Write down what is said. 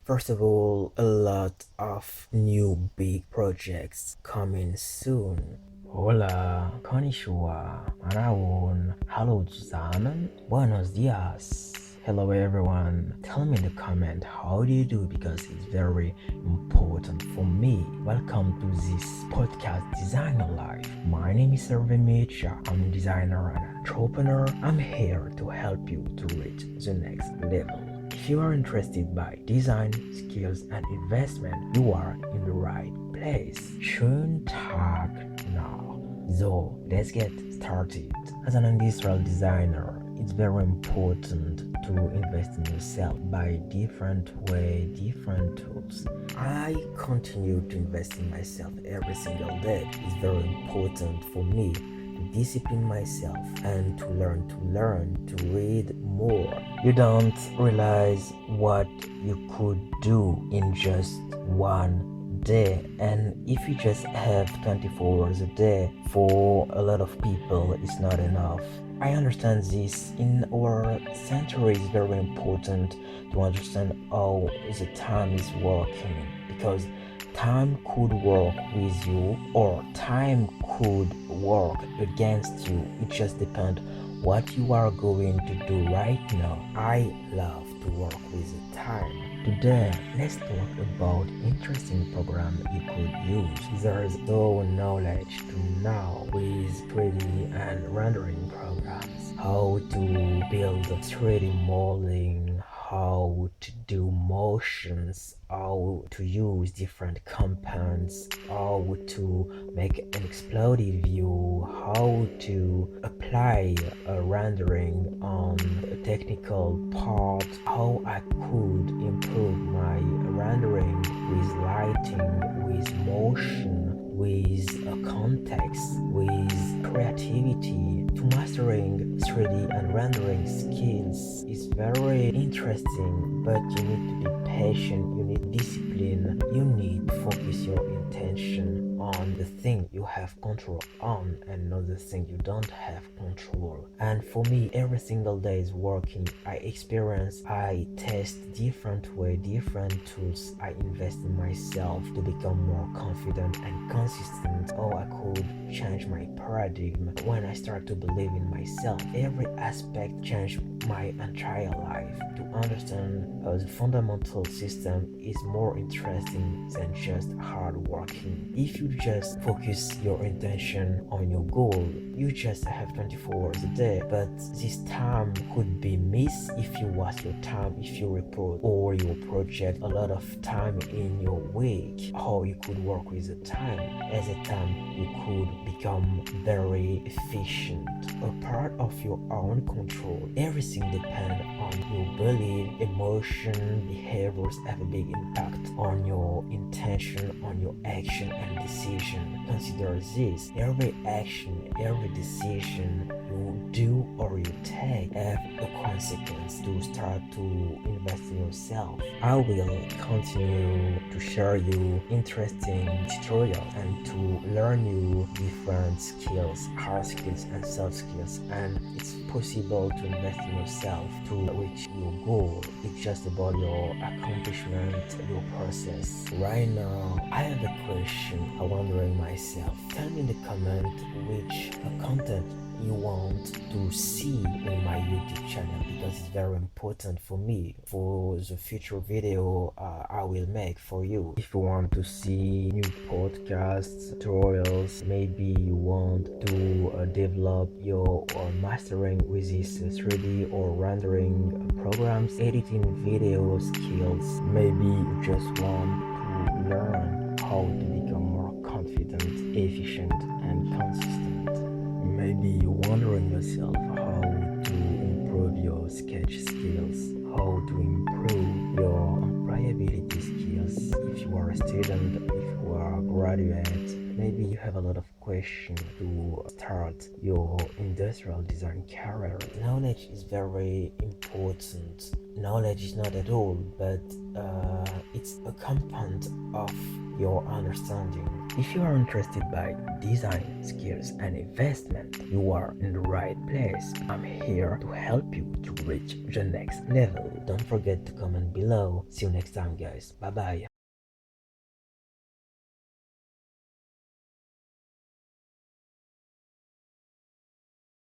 First of all, a lot of new big projects coming soon. Hola, konnichiwa, Maraon, hello zusammen, buenos dias. Hello everyone. Tell me in the comment how do you do because it's very important for me. Welcome to this podcast Designer Life. My name is Ervin Mecha. I'm a designer and entrepreneur. I'm here to help you to reach the next level. If you are interested by design, skills and investment, you are in the right place. Schönen Tag now. So, let's get started. As an industrial designer, it's very important to invest in yourself by different tools. I continue to invest in myself every single day. It's very important for me to discipline myself and to learn, to read more. You don't realize what you could do in just one day, and if you just have 24 hours a day, for a lot of people it's not enough. I understand this. In our century it's very important to understand how the time is working, because time could work with you or time could work against you. It just depends what you are going to do right now. I love to work with the time. Today, let's talk about interesting program you could use. There is no knowledge to know with 3D and rendering programs. How to build 3D modeling, how to do motions, how to use different compounds, how to make an exploded view, how to apply a rendering on a technical part, how I could improve my rendering with lighting, with motion, with context, with creativity. To mastering 3D and rendering skills is very interesting, but you need to be patient, you need discipline, you need to focus your intention on the thing you have control on and not the thing you don't have control. And for me, every single day is working. I experience, I test different tools. I invest in myself to become more confident and consistent. How I could change my paradigm. When I start to believe in myself, every aspect changed my entire life. To understand the fundamental system is more interesting than just hard working. If you just focus your intention on your goal, you just have 24 hours a day, but this time could be missed if you waste your time, if you report or your project a lot of time in your week. How you could work with the time. As a time you could become very efficient. A part of your own control. Everything depends on your belief, emotion, behaviors have a big impact on your intention, on your action and decision. Consider this. Every action, every decision you do or you take have a consequence to start to invest in yourself. I will continue to share you interesting tutorials and to learn you different skills, hard skills and soft skills, and it's possible to invest in yourself to reach your goal. It's just about your accomplishment, your process. Right now, I have a question. I'm wondering myself. Tell me in the comment which content you want to see in my YouTube channel, because it's very important for me for the future video I will make for you. If you want to see new podcasts, tutorials, maybe you want to develop your or mastering with this 3D or rendering programs, editing video skills, maybe you just want to learn how to become more confident, efficient and consistent. Maybe you're wondering yourself how to improve your sketch skills, how to improve your employability skills. If you are a student, if you are a graduate, maybe you have a lot of questions to start your industrial design career. Knowledge is very important. Knowledge is not at all, but it's a compound of your understanding. If you are interested by design skills and investment, you are in the right place. I'm here to help you to reach the next level. Don't forget to comment below. See you next time, guys. Bye bye.